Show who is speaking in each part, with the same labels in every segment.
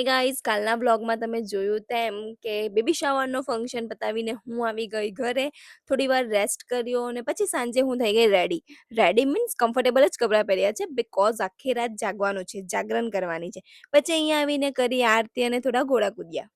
Speaker 1: Hi guys, કાલના બ્લોગમાં તમે જોયું તેમ કે બેબી શાવરનો ફંક્શન પતાવીને હું આવી ગઈ ઘરે. થોડી વાર રેસ્ટ કર્યો અને પછી સાંજે હું થઈ ગઈ રેડી મીન્સ કમ્ફર્ટેબલ જ કપડાં પહેર્યા છે બિકોઝ આખી રાત જાગવાનું છે, જાગરણ કરવાની છે. પછી અહીંયા આવીને કરી આરતી અને થોડા ઘોડા કૂદ્યા.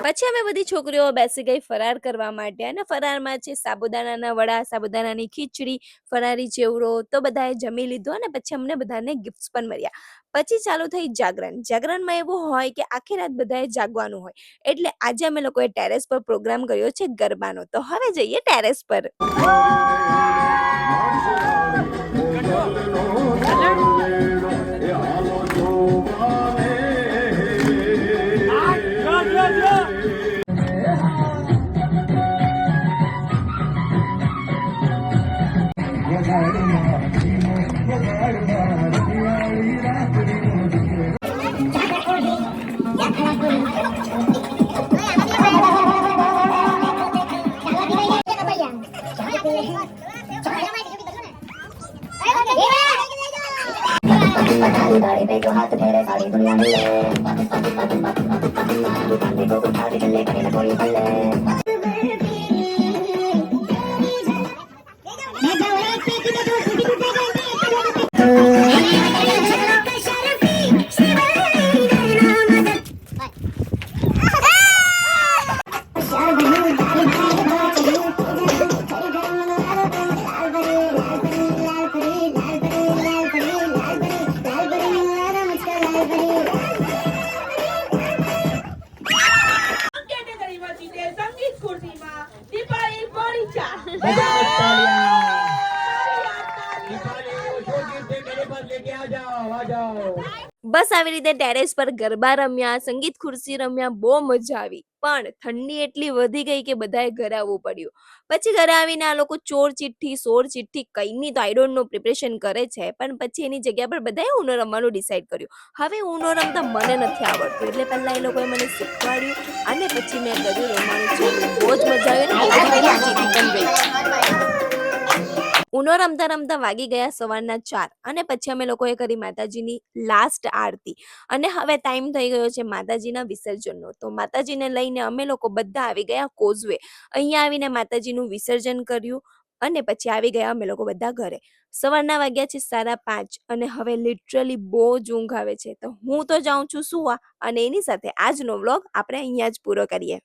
Speaker 1: પછી અમે બધી છોકરીઓ બેસી ગઈ ફરાર કરવા માટે અને ફરારમાં છે સાબુદાણાના વડા, સાબુદાણાની ખીચડી, ફરારી ચેવડો. તો બધાએ જમી લીધો અને પછી અમને બધાને ગિફ્ટ્સ પણ મળ્યા. પછી ચાલુ થઈ જાગરણમાં એવું હોય કે આખી રાત બધાએ જાગવાનું હોય, એટલે આજે અમે લોકોએ ટેરેસ પર પ્રોગ્રામ કર્યો છે ગરબાનો. તો હવે જઈએ ટેરેસ પર.
Speaker 2: दाढ़ी पे जो हाथ फेरे सारी दुनिया मिले कांधे को उठा के चले करे न कोई पल्ले
Speaker 1: બસ આવી રીતે ટેરેસ પર ગરબા રમ્યા, સંગીત ખુરશી રમ્યા, બહુ મજા આવી. પણ ઠંડી એટલી વધી ગઈ કે બધાએ ઘરે આવવું પડ્યું. પછી ઘરે આવીને આ લોકો ચોર ચિઠ્ઠી, સોર ચિઠ્ઠી કંઈની તો આઈ ડોન્ટ નો પ્રિપરેશન કરે છે, પણ પછી એની જગ્યા પર બધાએ ઊનો રમવાનું ડિસાઈડ કર્યું. હવે ઊનો રમતા મને નથી આવડતું, એટલે પહેલા એ લોકોએ મને શીખવાડ્યું અને પછી મેં કર્યું રમવાનું ચાલુ. બહુ જ મજા આવી અને જીતી પણ ગઈ. ઊનો રમતા રમતા વાગી ગયા સવારના 4 અને પછી અમે લોકોએ કરી માતાજીની લાસ્ટ આરતી. અને હવે ટાઈમ થઈ ગયો છે માતાજીના વિસર્જનનો. તો માતાજીને લઈને અમે લોકો બધા આવી ગયા કોઝવે. અહીંયા આવીને માતાજીનું વિસર્જન કર્યું અને પછી આવી ગયા અમે લોકો બધા ઘરે. સવારના વાગ્યા છે 5:30 અને હવે લિટરલી બહુ જ ઊંઘ આવે છે. તો હું તો જાઉં છું સુવા અને એની સાથે આજનો વ્લોગ આપણે અહીંયા જ પૂરો કરીએ.